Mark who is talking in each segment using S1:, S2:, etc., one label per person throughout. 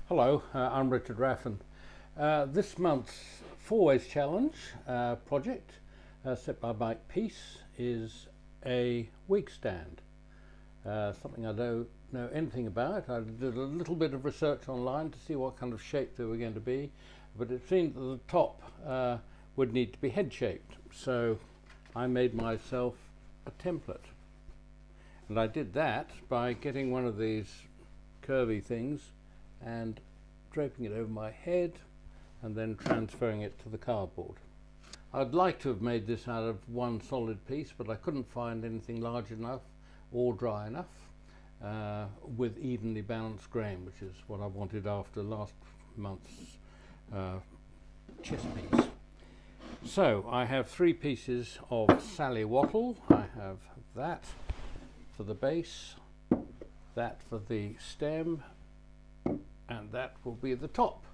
S1: Hello, I'm Richard Raffan. This month's 4 Ways Challenge project set by Mike Peace is a wig stand. Something I don't know anything about. I did a little bit of research online to see what kind of shape they were going to be, but it seemed that the top would need to be head shaped. So I made myself a template. And I did that by getting one of these curvy things and draping it over my head and then transferring it to the cardboard. I'd like to have made this out of one solid piece, but I couldn't find anything large enough or dry enough with evenly balanced grain, which is what I wanted after last month's chess piece. So I have 3 pieces of Sally Wattle. I have that for the base, that for the stem, and that will be the top.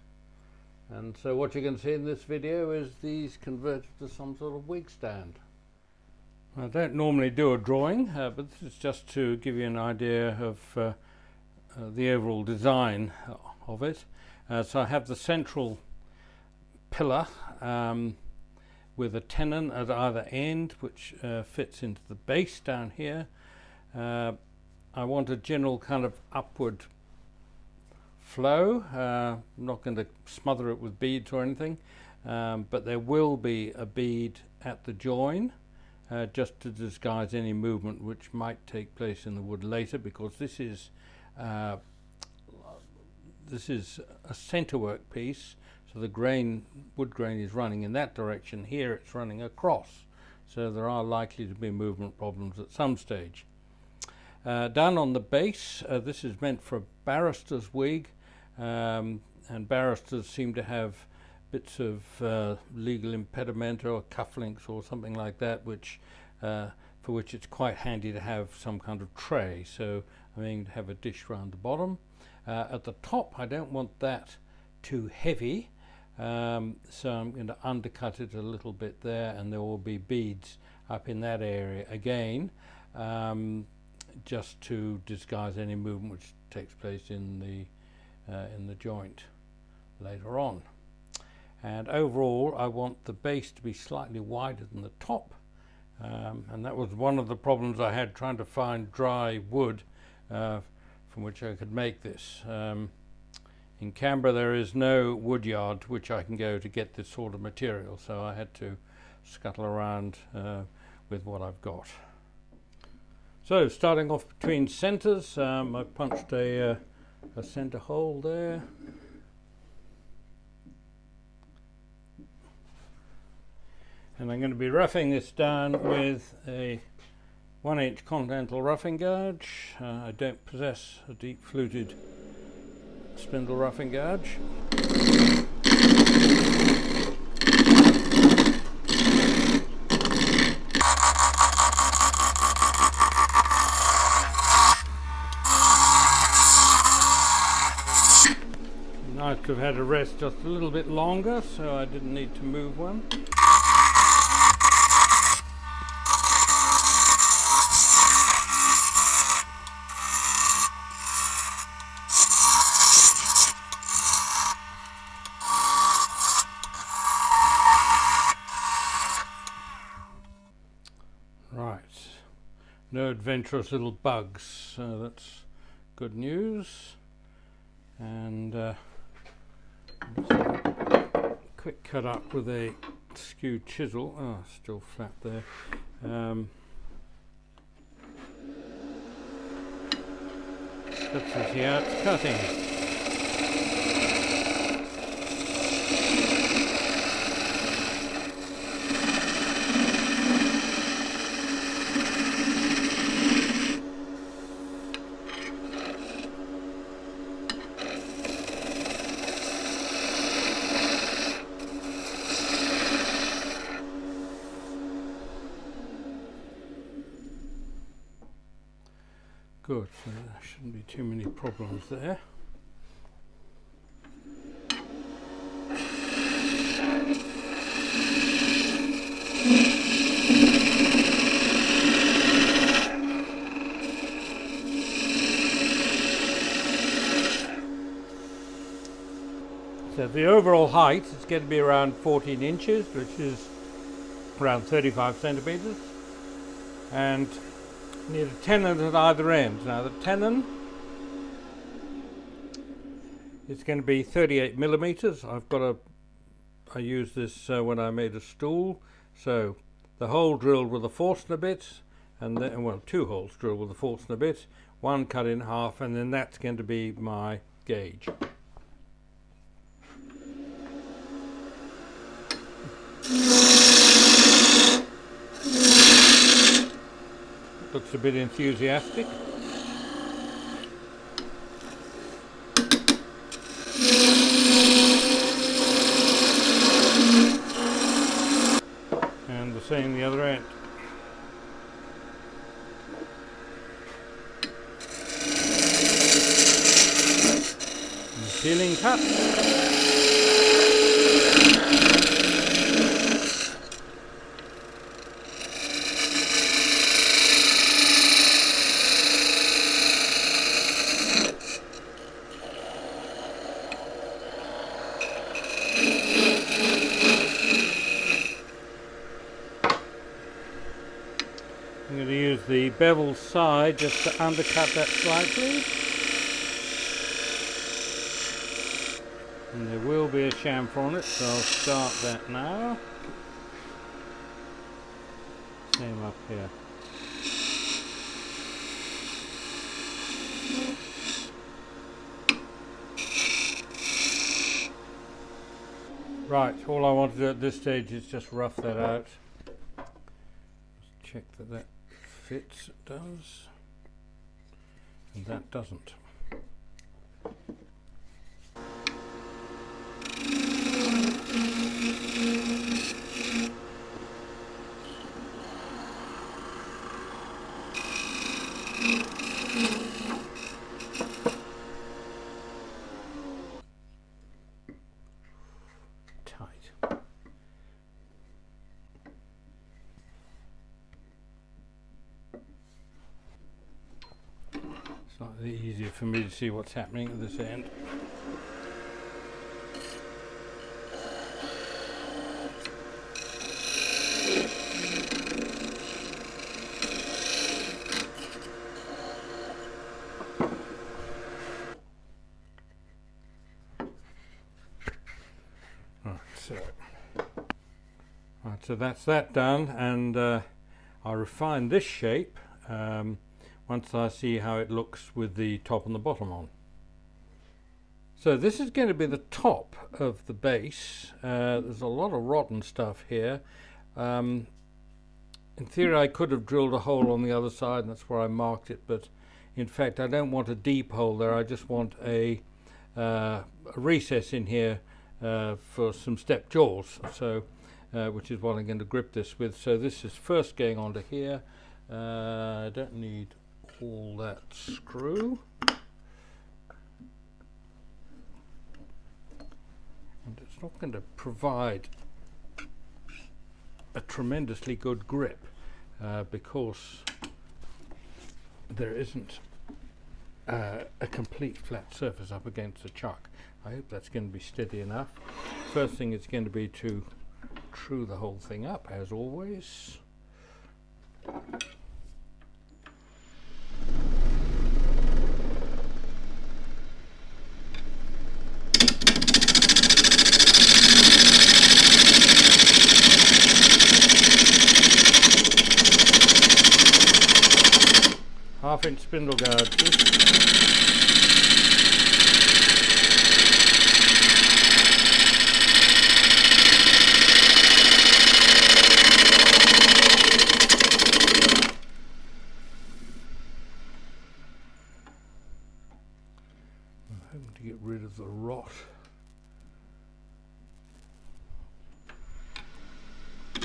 S1: And so what you can see in this video is these converted to some sort of wig stand. I don't normally do a drawing, but this is just to give you an idea of the overall design of it. So I have the central pillar with a tenon at either end, which fits into the base down here. I want a general kind of upward flow. I'm not going to smother it with beads or anything, but there will be a bead at the join just to disguise any movement which might take place in the wood later, because this is a center work piece, so the wood grain is running in that direction. Here it's running across, so there are likely to be movement problems at some stage. Down on the base, this is meant for a barrister's wig, and barristers seem to have bits of legal impediment or cufflinks or something like that, for which it's quite handy to have some kind of tray. So I'm going to have a dish round the bottom. At the top, I don't want that too heavy, so I'm going to undercut it a little bit there, and there will be beads up in that area again, just to disguise any movement which takes place in the joint later on. And overall, I want the base to be slightly wider than the top, and that was one of the problems I had trying to find dry wood from which I could make this. In Canberra there is no wood yard to which I can go to get this sort of material, so I had to scuttle around with what I've got. So starting off between centres, I've punched a centre hole there. And I'm going to be roughing this down with a 1-inch continental roughing gouge. I don't possess a deep fluted spindle roughing gouge. Nice to have had a rest just a little bit longer, so I didn't need to move one. Right, no adventurous little bugs, so that's good news. And quick cut up with a skew chisel. Oh, still flat there. Let's see how it's cutting. Good, so there shouldn't be too many problems there. So the overall height is going to be around 14 inches, which is around 35 centimeters, and need a tenon at either end. Now the tenon is going to be 38 millimeters. I used this when I made a stool. So the hole drilled with a Forstner bit, and then, well, 2 holes drilled with a Forstner bit, 1 cut in half, and then that's going to be my gauge. Looks a bit enthusiastic. And the same the other end. And sealing cut. I'm going to use the bevel side just to undercut that slightly. And there will be a chamfer on it, so I'll start that now. Same up here. Right, all I want to do at this stage is just rough that out. Check that that fits, it does, and that doesn't. Tight. Slightly easier for me to see what's happening at this end. So that's that done, and I'll refine this shape once I see how it looks with the top and the bottom on. So this is going to be the top of the base. There's a lot of rotten stuff here. In theory I could have drilled a hole on the other side, and that's where I marked it, but in fact I don't want a deep hole there. I just want a recess in here for some step jaws, so which is what I'm going to grip this with. So this is first going onto here. I don't need all that screw. And it's not going to provide a tremendously good grip because there isn't a complete flat surface up against the chuck. I hope that's going to be steady enough. First thing is going to be to true the whole thing up, as always. Half-inch spindle gouges. To get rid of the rot. I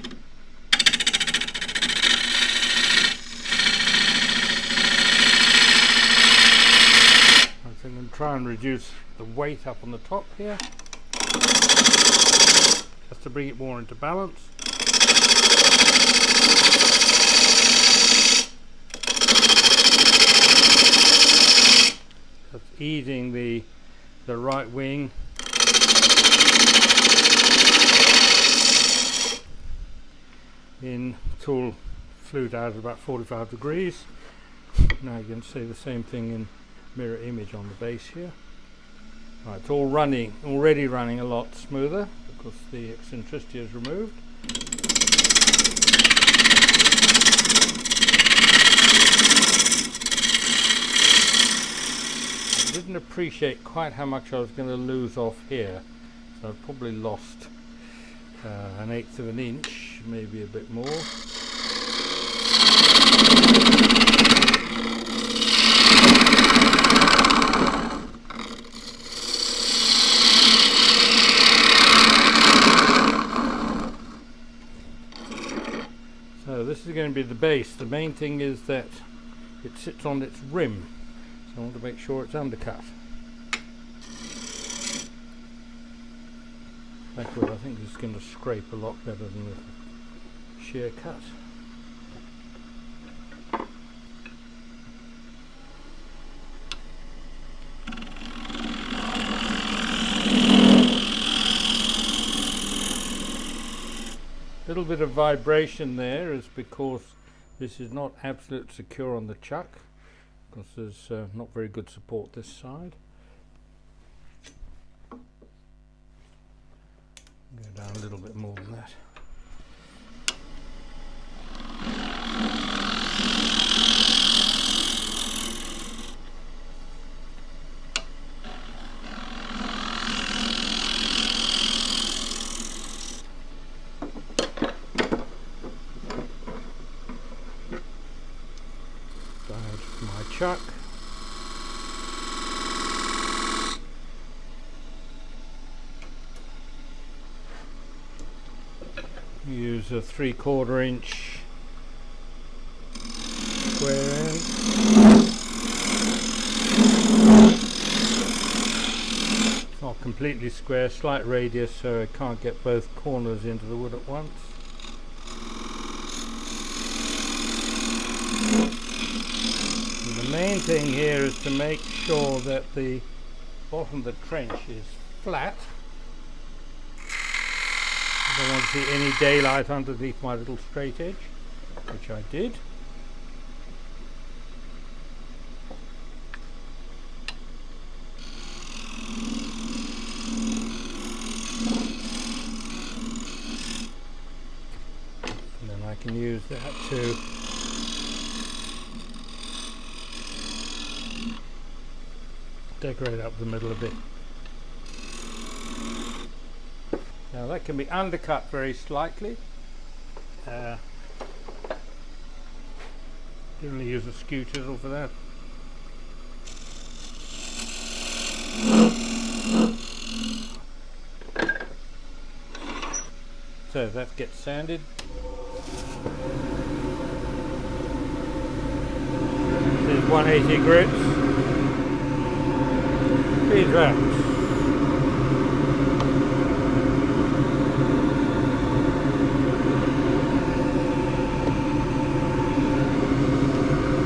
S1: think I'm going to try and reduce the weight up on the top here, just to bring it more into balance. That's easing the right wing in tool flew out at about 45 degrees. Now you can see the same thing in mirror image on the base here. Right, it's all running, already running a lot smoother because the eccentricity is removed. I didn't appreciate quite how much I was going to lose off here, so I've probably lost an eighth of an inch, maybe a bit more. So this is going to be the base. The main thing is that it sits on its rim, so I want to make sure it's undercut. That way I think it's going to scrape a lot better than the shear cut. A little bit of vibration there is because this is not absolutely secure on the chuck, because there's not very good support this side. Go down a little bit more than that. My chuck. Use a 3/4 inch square end. It's not completely square, slight radius, so I can't get both corners into the wood at once. The main thing here is to make sure that the bottom of the trench is flat. I don't want to see any daylight underneath my little straight edge, which I did. And then I can use that to decorate up the middle a bit. Now that can be undercut very slightly. Generally use a skew chisel for that. So that gets sanded. There's 180 grits. These racks.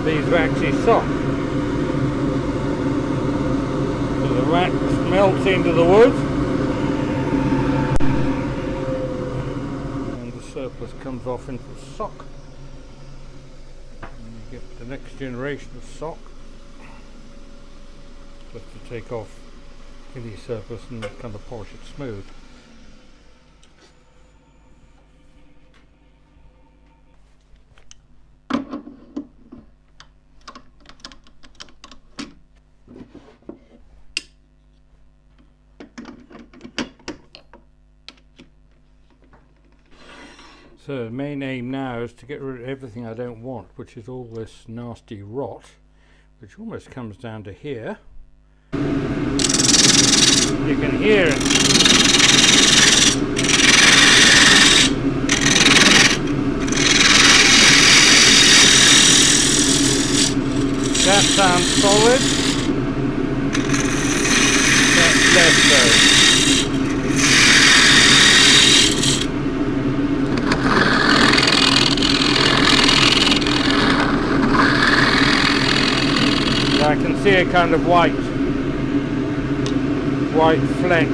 S1: These are actually soft. So the wax melts into the wood and the surplus comes off into the sock. And you get the next generation of sock. Just to take off any surplus and kind of polish it smooth. So the main aim now is to get rid of everything I don't want, which is all this nasty rot, which almost comes down to here. You can hear it. That sounds solid. That's less so. I can see a kind of white fleck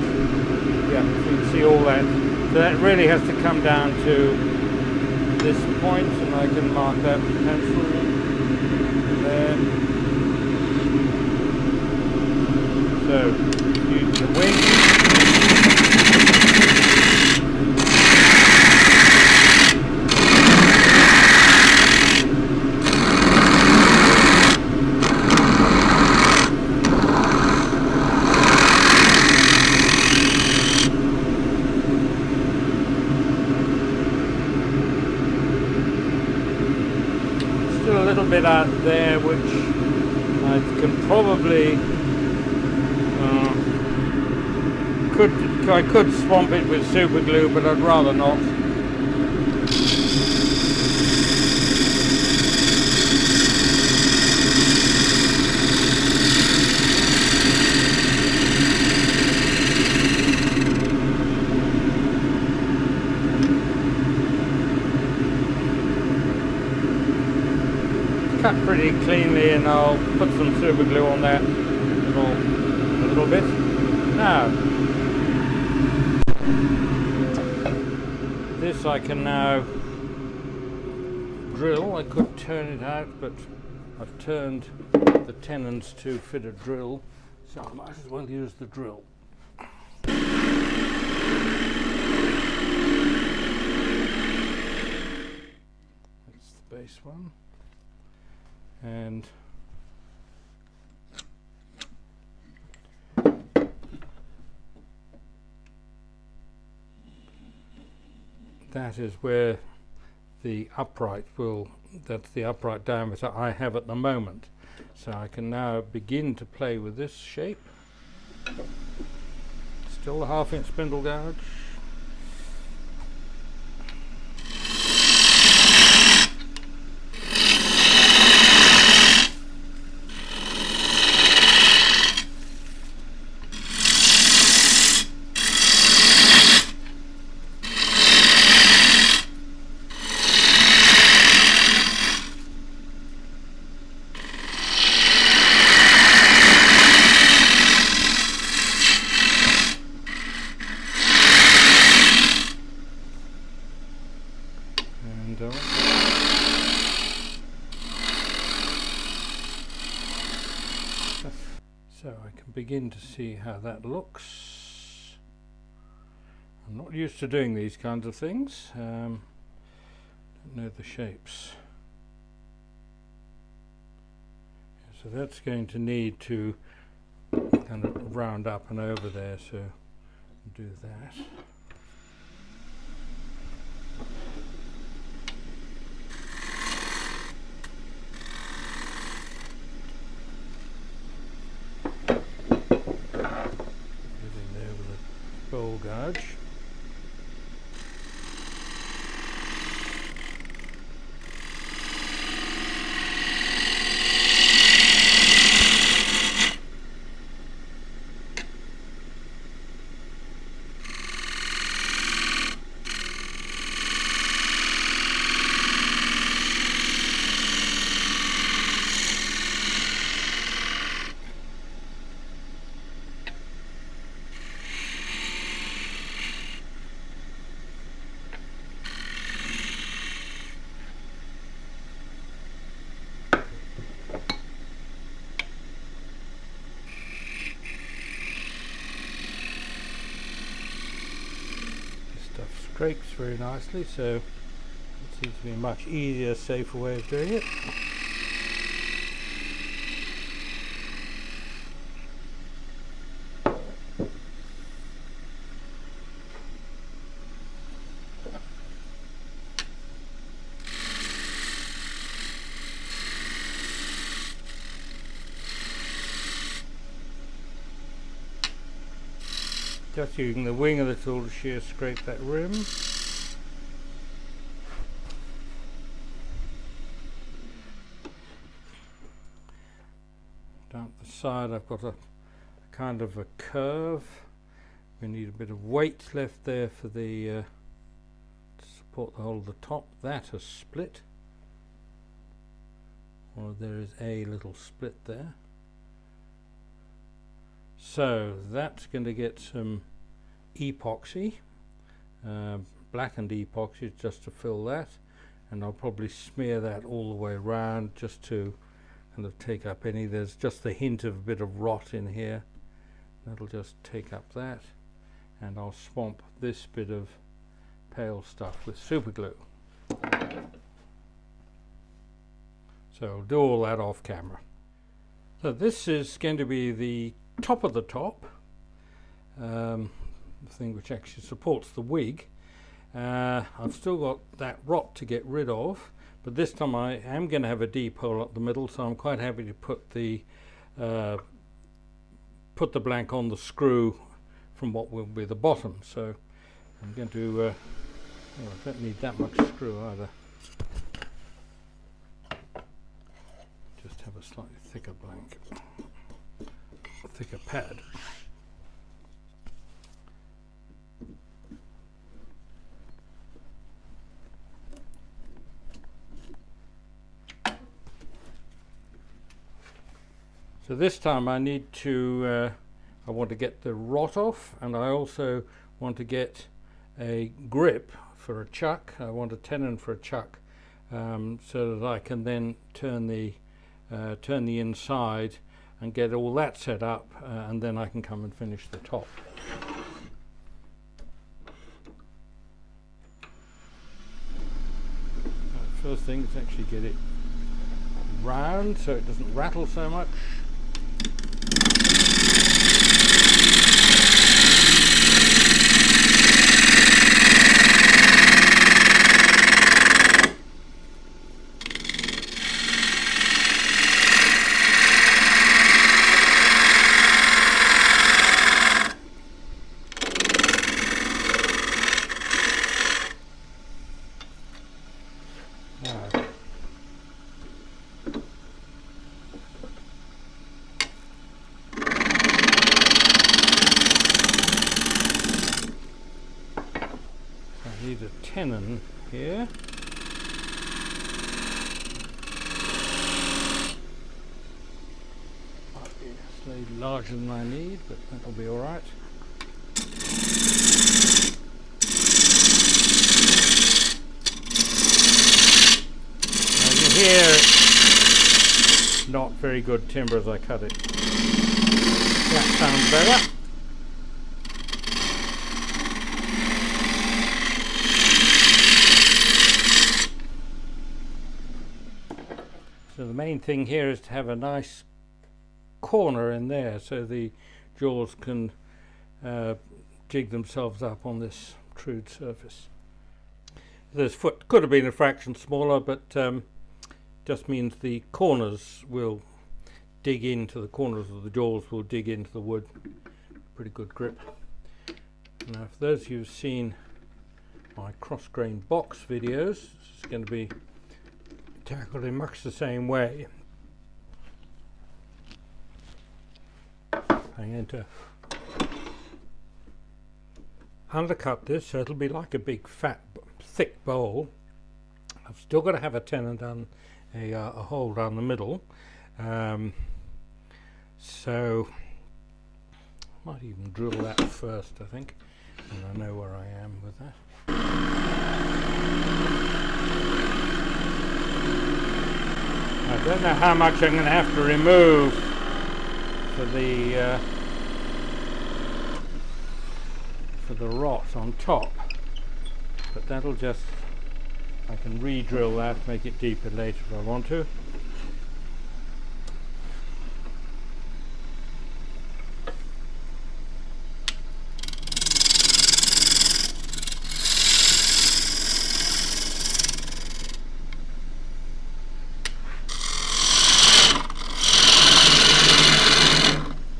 S1: Yeah, so you can see all that. So that really has to come down to this point, and I can mark that with pencil there. So use the wing. A little bit out there which I can probably I could swamp it with super glue, but I'd rather not. Cut pretty cleanly, and I'll put some super glue on that a little bit. Now, this I can now drill. I could turn it out, but I've turned the tenons to fit a drill, so I might as well use the drill. That's the base one. And that is where the upright that's the upright diameter I have at the moment. So I can now begin to play with this shape. Still the 1/2 inch spindle gouge. So I can begin to see how that looks. I'm not used to doing these kinds of things. Don't know the shapes. So that's going to need to kind of round up and over there, so do that. Bowl gouge. Scrapes very nicely, so it seems to be a much easier, safer way of doing it. Just using the wing of the tool to shear scrape that rim. Down the side I've got a kind of a curve. We need a bit of weight left there for the to support the whole of the top. That has split, or there is a little split there. So that's going to get some epoxy, blackened epoxy, just to fill that, and I'll probably smear that all the way around just to kind of take up any, there's just the hint of a bit of rot in here, that'll just take up that, and I'll swamp this bit of pale stuff with super glue. So I'll do all that off camera. So this is going to be the top of the top, the thing which actually supports the wig. I've still got that rot to get rid of, but this time I am going to have a deep hole up the middle, so I'm quite happy to put the blank on the screw from what will be the bottom. So I'm going to, I don't need that much screw either. Just have a slightly thicker blank, a thicker pad. So this time I need to, I want to get the rot off, and I also want to get a grip for a chuck. I want a tenon for a chuck, so that I can then turn the inside and get all that set up, and then I can come and finish the top. First thing is actually get it round so it doesn't rattle so much. Tenon here. Might be slightly larger than I need, but that'll be all right. Now you hear it's not very good timber as I cut it. That sounds better. So the main thing here is to have a nice corner in there so the jaws can jig themselves up on this trued surface. This foot could have been a fraction smaller, but just means the corners will dig into the corners of the jaws, will dig into the wood. Pretty good grip. Now, for those of you who've seen my cross-grain box videos, this is going to be tackled in much the same way. I'm going to undercut this so it'll be like a big fat thick bowl. I've still got to have a tenon down, a hole down the middle, so I might even drill that first, I think, and I know where I am with that. I don't know how much I'm going to have to remove for the rot on top, but that'll just, I can re-drill that, make it deeper later if I want to.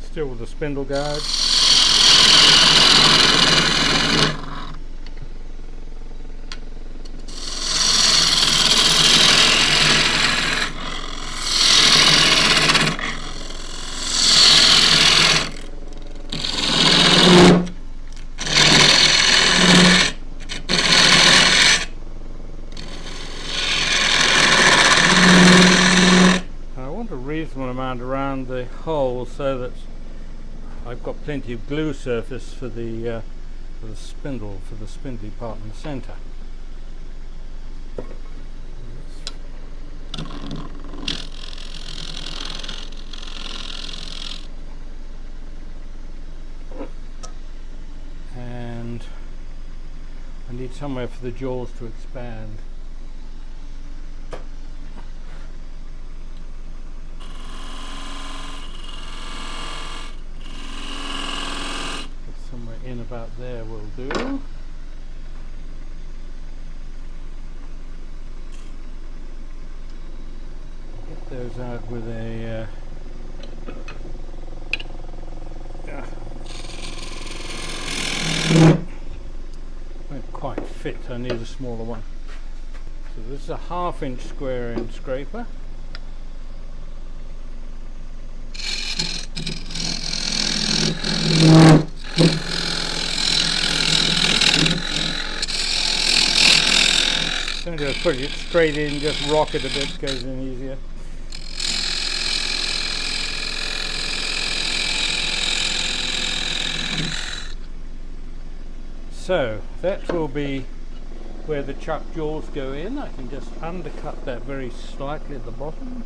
S1: Still with the spindle guard. I want a reasonable amount around the hole so that I've got plenty of glue surface for the for the spindle, for the spindly part in the centre. And I need somewhere for the jaws to expand. Somewhere in about there will do. Get those out with a won't quite fit, I need a smaller one. So this is a 1/2 inch square end scraper. Don't just put it straight in, just rock it a bit, goes in easier. So that will be where the chuck jaws go in. I can just undercut that very slightly at the bottom.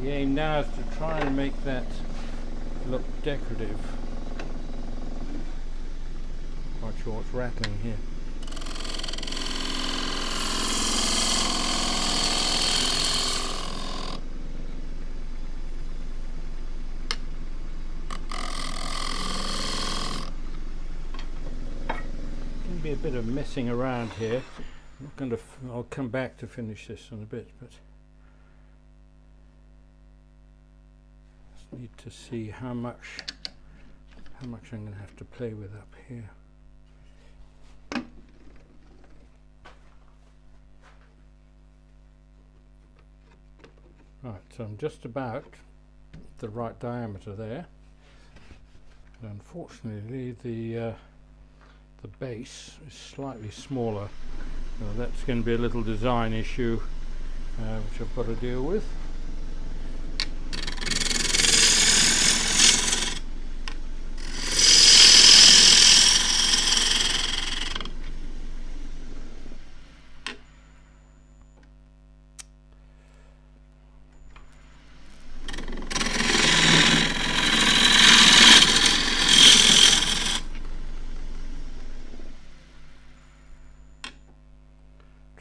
S1: The aim now is to try and make that look decorative. Not sure what's rattling here. Be a bit of messing around here. I'm not going to. I'll come back to finish this in a bit, but just need to see how much I'm going to have to play with up here. Right, so I'm just about the right diameter there. And unfortunately, the base is slightly smaller. That's going to be a little design issue which I've got to deal with.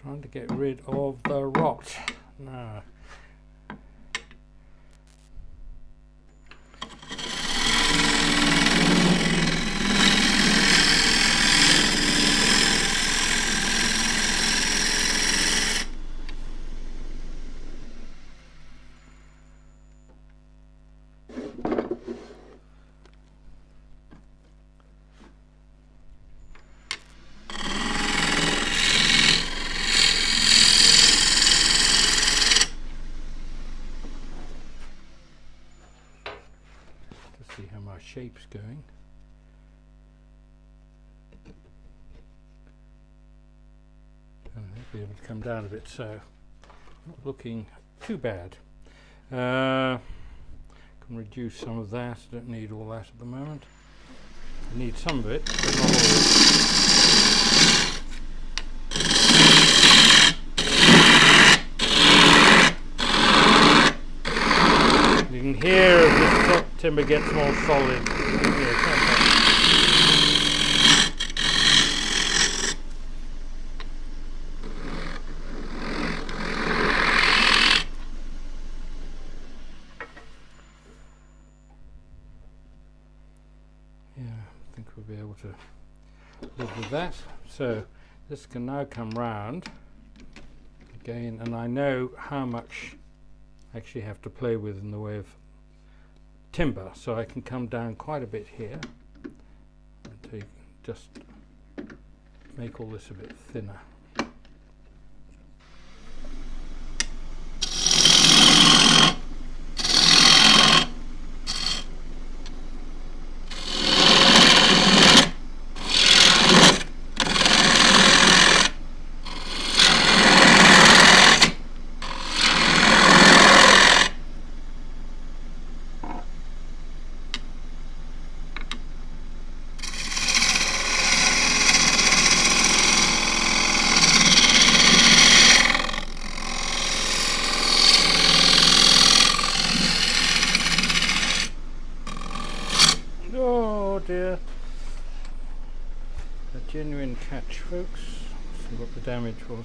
S1: Trying to get rid of the rot. No. See how my shape's going. And I'll be able to come down a bit, so not looking too bad. Can reduce some of that. I don't need all that at the moment. I need some of it, but not all of it. You can hear this timber gets more solid. Yeah, I think we'll be able to live with that. So this can now come round again, and I know how much I actually have to play with in the way of timber, so I can come down quite a bit here to just make all this a bit thinner. dear. A genuine catch, folks. Let's see what the damage was.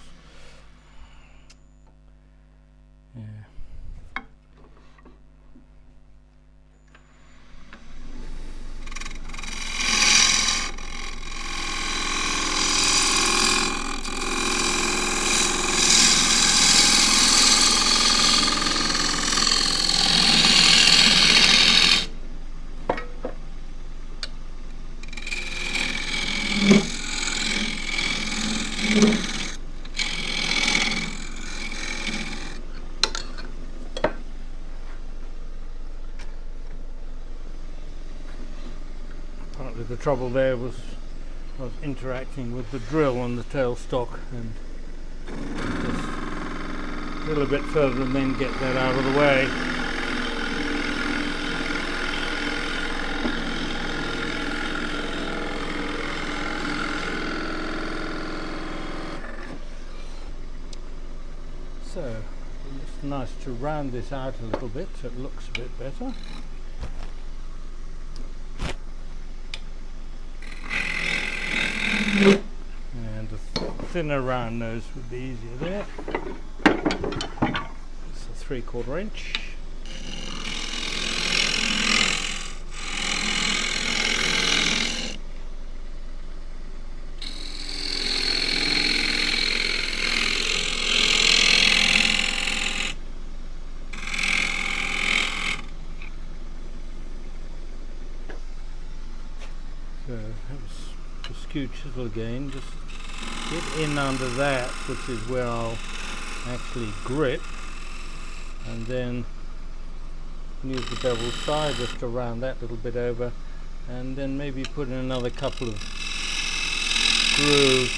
S1: Yeah. Partly the trouble there was I was interacting with the drill on the tailstock, and just drill a bit further and then get that out of the way. So it's nice to round this out a little bit so it looks a bit better. And a thinner round nose would be easier there. It's a 3/4 inch. So that was the skew chisel again, just get in under that, which is where I'll actually grip, and then use the bevel side just to round that little bit over, and then maybe put in another couple of grooves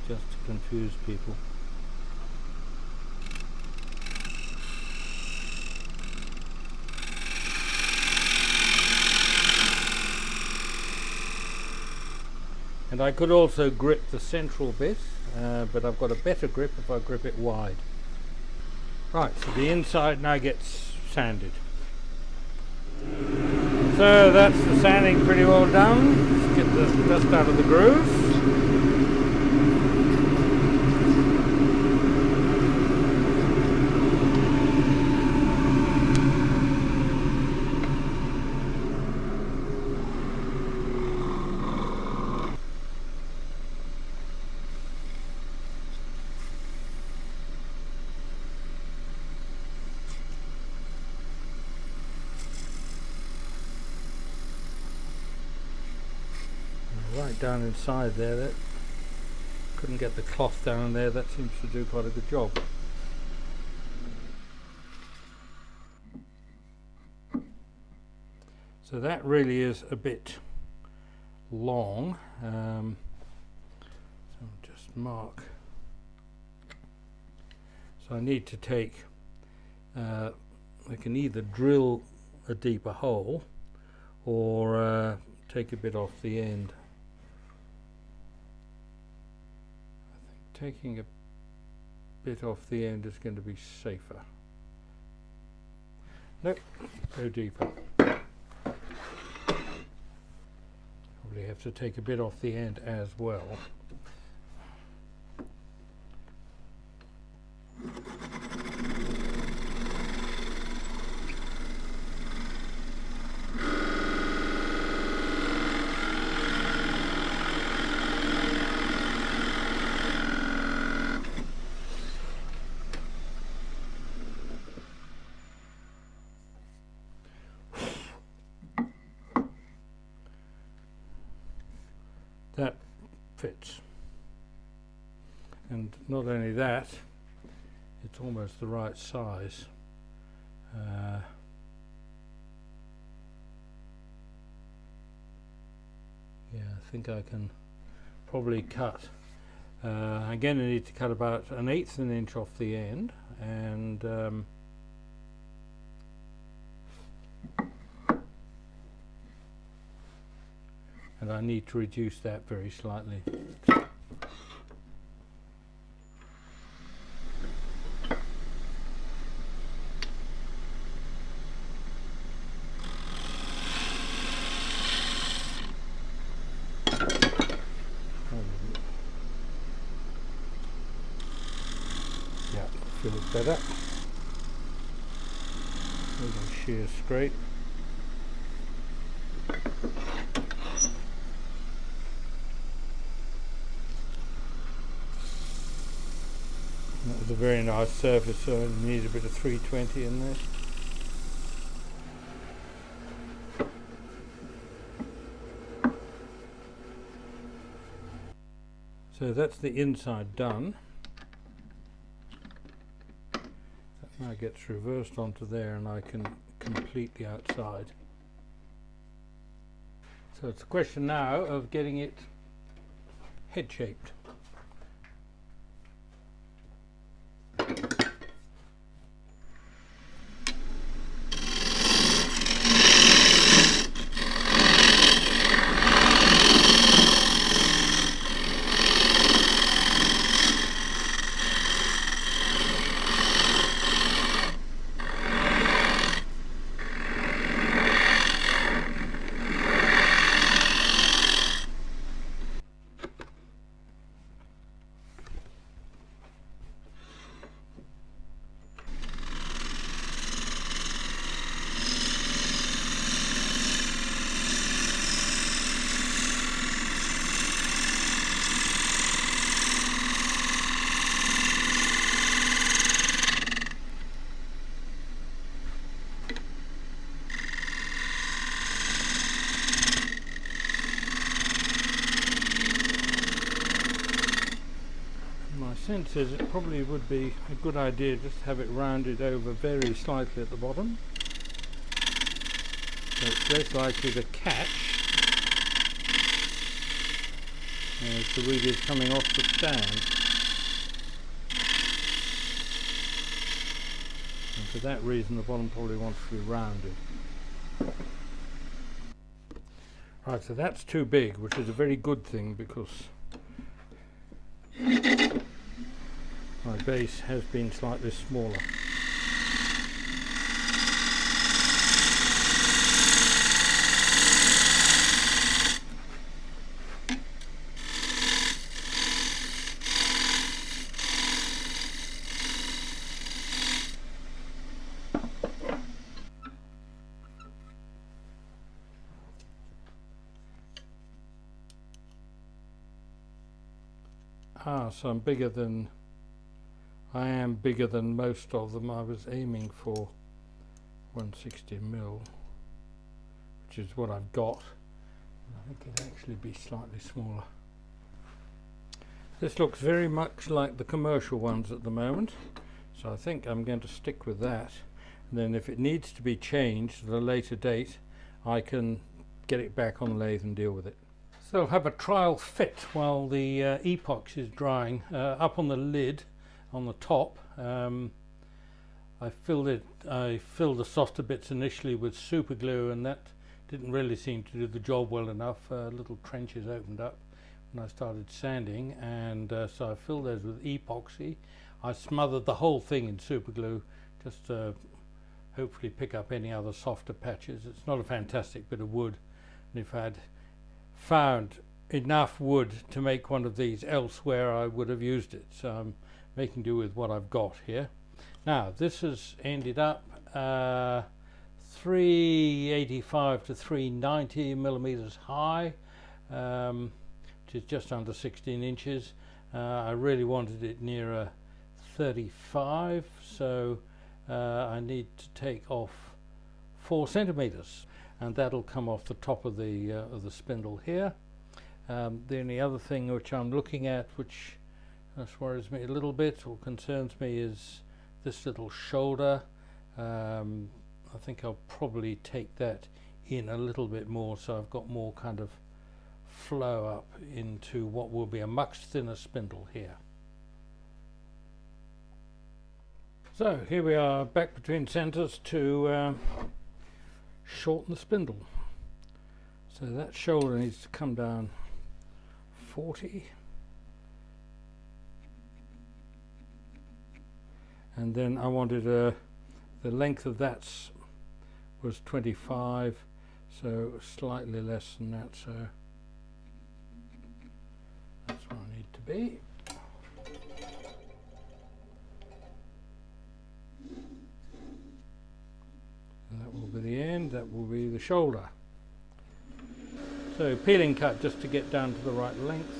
S1: just to confuse people. And I could also grip the central bit, but I've got a better grip if I grip it wide. Right, so the inside now gets sanded. So that's the sanding pretty well done. Let's get the dust out of the grooves. Right down inside there, that couldn't get the cloth down there. That seems to do quite a good job. So that really is a bit long, so I'll just mark. So I need to take, I can either drill a deeper hole or take a bit off the end. I think taking a bit off the end is going to be safer. Nope, go deeper. Probably have to take a bit off the end as well. That fits, and not only that, it's almost the right size. Yeah, I think I can probably cut. Again, I need to cut about 1/8 inch off the end, and I need to reduce that very slightly. better. A little shear straight. That was a very nice surface, so I need a bit of 320 in there. So that's the inside done. That now gets reversed onto there and I can complete the outside. So it's a question now of getting it head shaped. Sense is it probably would be a good idea just to have it rounded over very slightly at the bottom, so it's less likely to catch as the wig is coming off the stand. And for that reason the bottom probably wants to be rounded. Right, so that's too big, which is a very good thing because my base has been slightly smaller. So I'm bigger than I am bigger than most of them. I was aiming for 160mm, which is what I've got. I think it'd actually be slightly smaller. This looks very much like the commercial ones at the moment, so I think I'm going to stick with that. And then if it needs to be changed at a later date, I can get it back on the lathe and deal with it. So I'll have a trial fit while the epoxy is drying. Up on the lid, on the top, I filled the softer bits initially with super glue, and that didn't really seem to do the job well enough. Little trenches opened up when I started sanding, and so I filled those with epoxy. I smothered the whole thing in super glue just to hopefully pick up any other softer patches. It's not a fantastic bit of wood, and if I'd found enough wood to make one of these elsewhere, I would have used it. So I'm making do with what I've got here. Now this has ended up 385 to 390 millimeters high, which is just under 16 inches. I really wanted it nearer 35, so I need to take off 4 centimeters, and that'll come off the top of the spindle here. The only other thing which I'm looking at, which worries me a little bit or concerns me, is this little shoulder. I think I'll probably take that in a little bit more, so I've got more kind of flow up into what will be a much thinner spindle here. So here we are back between centers to shorten the spindle. So that shoulder needs to come down 40, and then I wanted the length of that was 25, so slightly less than that, so that's where I need to be. and that will be the shoulder. So peeling cut just to get down to the right length.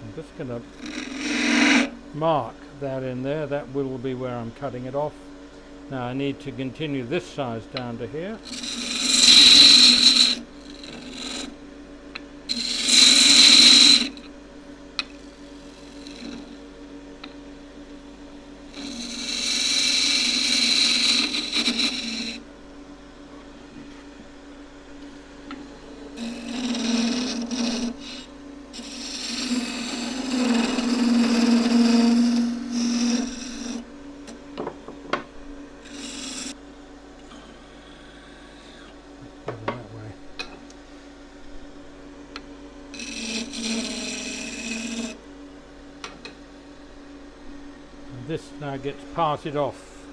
S1: I'm just going to mark that in there. That will be where I'm cutting it off. Now I need to continue this size down to here. This now gets parted off.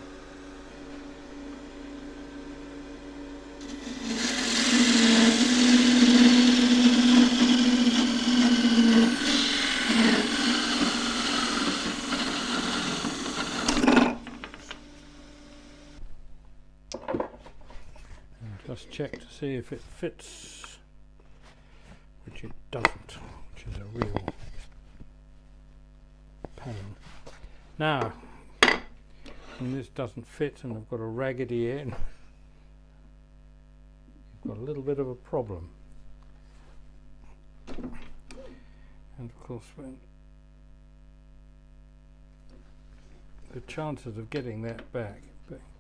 S1: And just check to see if it fits, which it doesn't, which is a real pain. Now, when this doesn't fit and I've got a raggedy end, you've got a little bit of a problem. And of course, when the chances of getting that back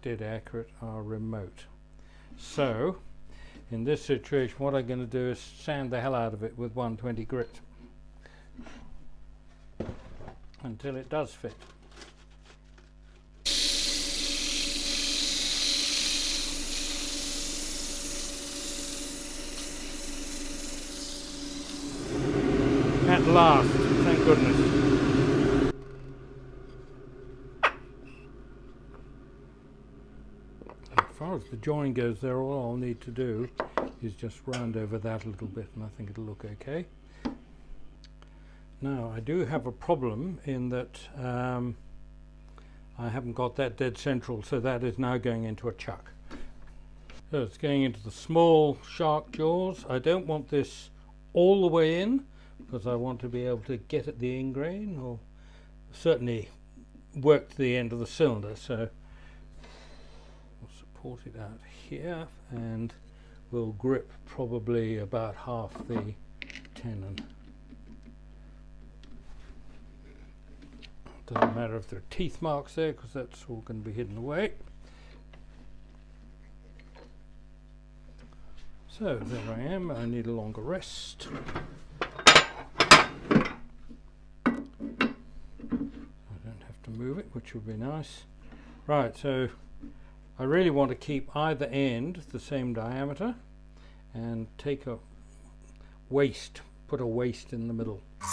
S1: dead accurate are remote. So, in this situation, what I'm going to do is sand the hell out of it with 120 grit until it does fit. At last, thank goodness. As far as the join goes there, all I'll need to do is just round over that a little bit and I think it'll look okay. Now I do have a problem in that I haven't got that dead central, so that is now going into a chuck. So it's going into the small shark jaws. I don't want this all the way in, because I want to be able to get at the ingrain, or certainly work to the end of the cylinder. So we'll support it out here and we'll grip probably about half the tenon. Doesn't matter if there are teeth marks there, because that's all going to be hidden away. So there I am. I need a longer rest. Move it, which would be nice. Right, so I really want to keep either end the same diameter and take a waist, put a waist in the middle. I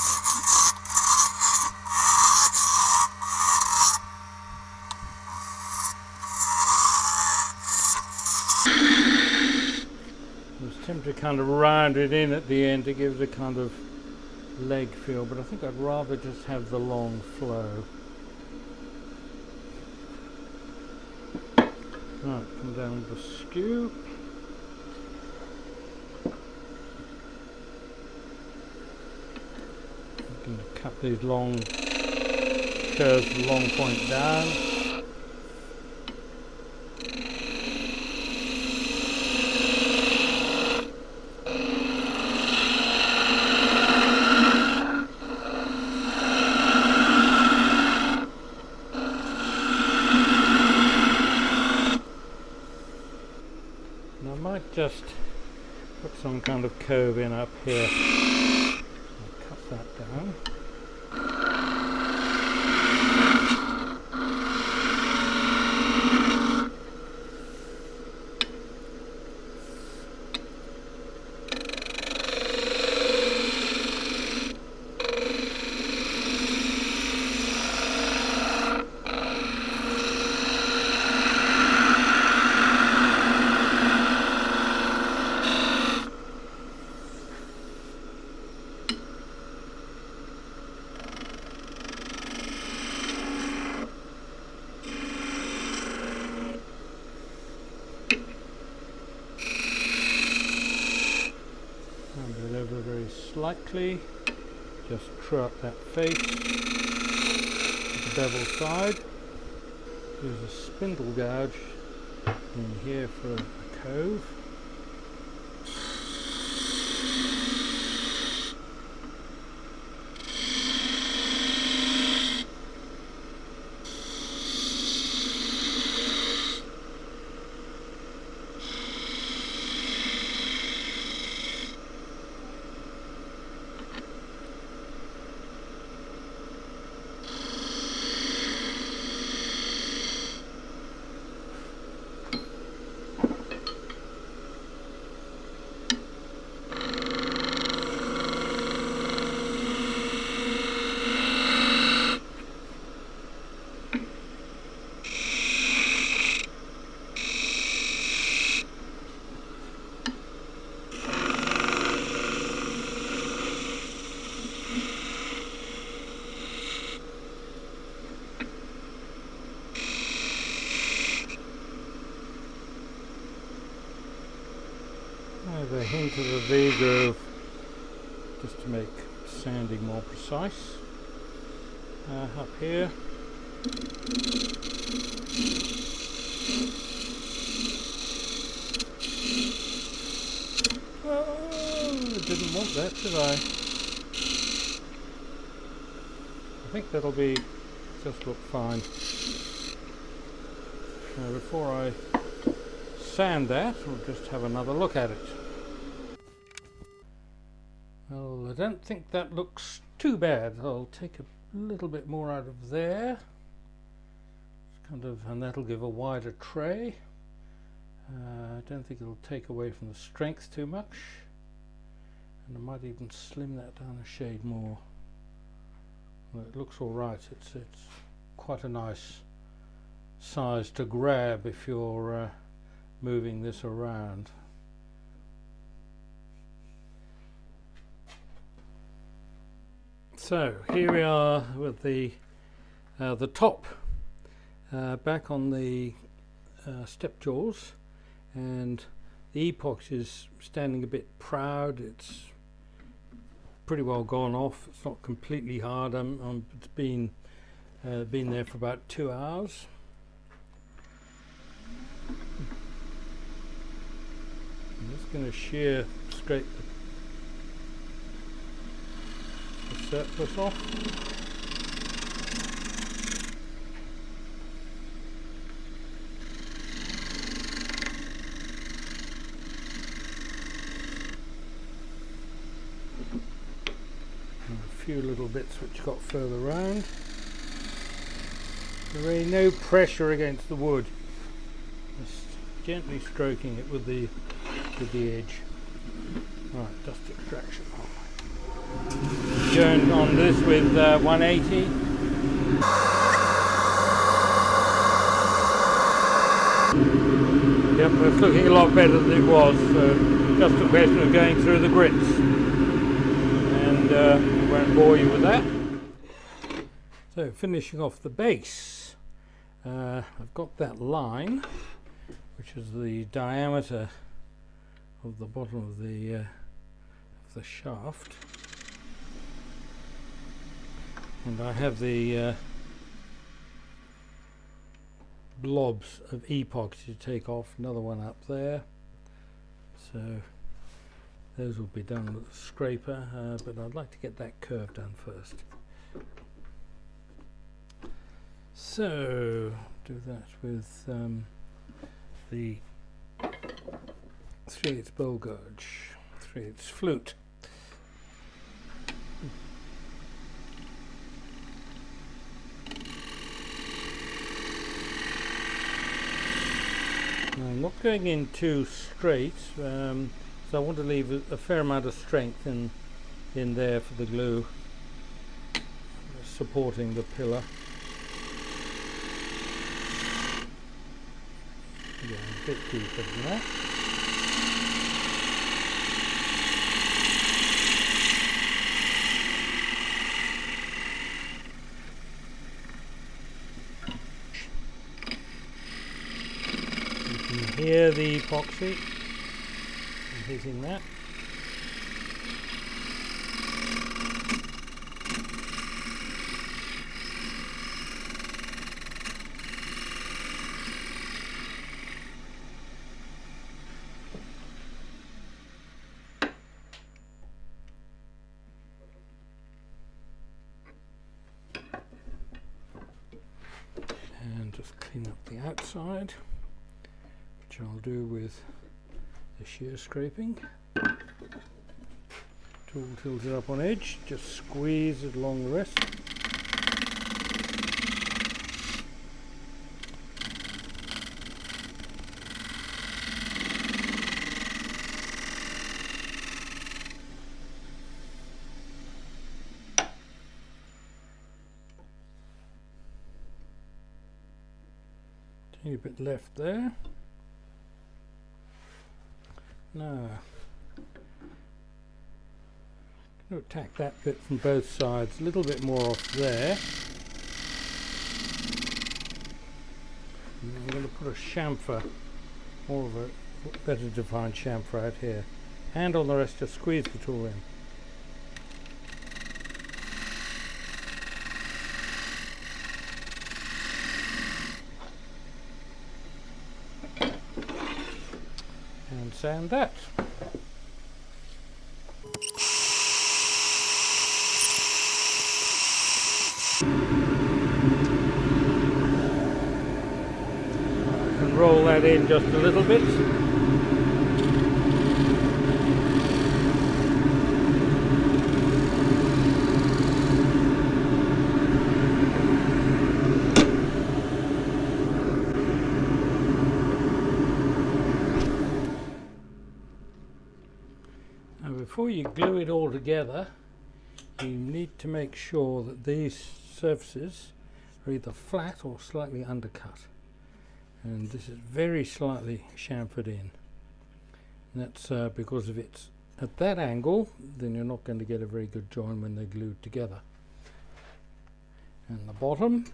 S1: was tempted to kind of round it in at the end to give it a kind of leg feel, but I think I'd rather just have the long flow. Right, come down the skew. I'm going to cut these long curves, the long point down. Just put some kind of curve in up here. I'll cut that down. lightly, just true up that face with the bevel side. Use a spindle gouge in here for a cove. A hint of a V-groove just to make sanding more precise. Up here. Oh, I didn't want that, did I? I think that'll be just look fine. Now before I sand that, we'll just have another look at it. Well, I don't think that looks too bad. I'll take a little bit more out of there. And that'll give a wider tray. I don't think it'll take away from the strength too much. And I might even slim that down a shade more. Well, it looks all right. It's quite a nice size to grab if you're moving this around. So here we are with the top back on the step jaws, and the epoxy is standing a bit proud. It's pretty well gone off. It's not completely hard. It's been there for about 2 hours. I'm just going to shear straight the surplus off. Few little bits which got further round. There ain't no pressure against the wood. Just gently stroking it with the edge. Right, dust extraction. Going on this with 180. Yep, it's looking a lot better than it was. So just a question of going through the grits. And won't bore you with that. So finishing off the base, I've got that line, which is the diameter of the bottom of the shaft, and I have the blobs of epoxy to take off. Another one up there. So those will be done with a scraper, but I'd like to get that curve done first. So, do that with the 3/8 bowl gouge, 3/8 flute. Now, I'm not going in too straight. So I want to leave a fair amount of strength in there for the glue supporting the pillar. Yeah, a bit deeper than that. You can hear the epoxy hitting that. just clean up the outside, which I'll do with the shear scraping. Tool tilted up on edge, just squeeze it along the rest. Tiny bit left there. Now, I'm going to attack that bit from both sides, a little bit more off there. And I'm going to put a chamfer, more of a better defined chamfer out here. And on the rest, just squeeze the tool in. And sand that. I can roll that in just a little bit. Before you glue it all together, you need to make sure that these surfaces are either flat or slightly undercut, and this is very slightly chamfered in. And that's because if it's at that angle, then you're not going to get a very good join when they're glued together. And the bottom,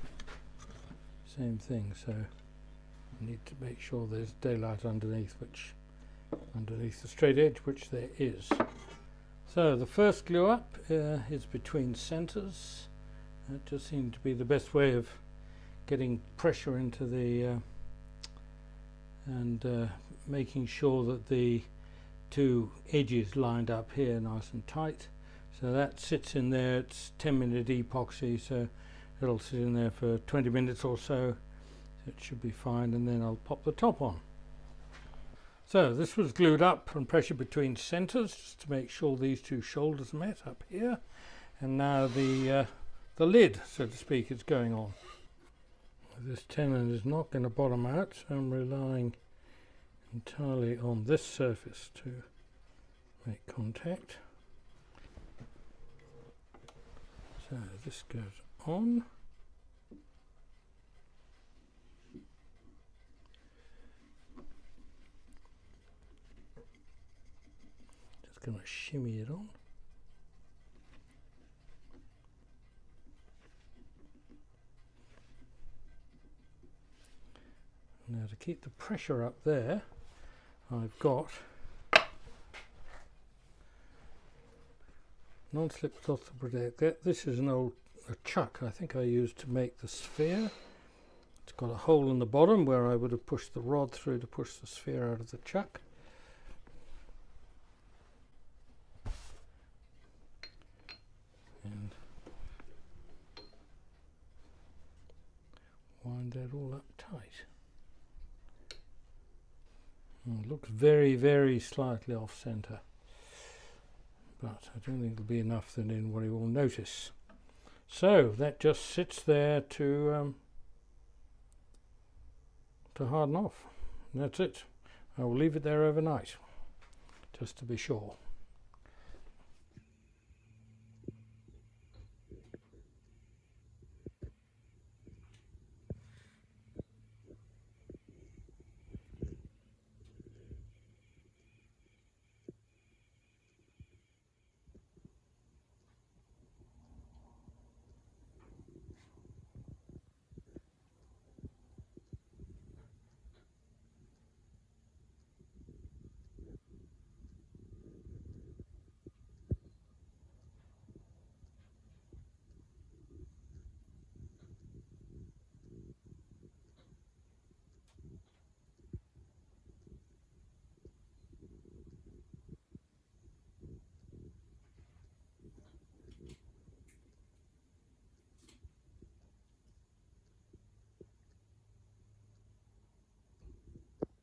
S1: same thing, so you need to make sure there's daylight underneath the straight edge, which there is. So the first glue up is between centers. That just seemed to be the best way of getting pressure into the and making sure that the two edges lined up here nice and tight. So that sits in there. It's 10-minute epoxy, so it'll sit in there for 20 minutes or so. It should be fine, and then I'll pop the top on. So this was glued up and pressure between centers just to make sure these two shoulders met up here, and now the lid, so to speak, is going on. This tenon is not going to bottom out, so I'm relying entirely on this surface to make contact. So this goes on. Going to shimmy it on. Now to keep the pressure up there, I've got non-slip cloth to protect that. This is an old chuck I think I used to make the sphere. It's got a hole in the bottom where I would have pushed the rod through to push the sphere out of the chuck. And wind that all up tight. It looks very, very slightly off centre, but I don't think it'll be enough that anybody will notice. So that just sits there to harden off. And that's it. I will leave it there overnight, just to be sure.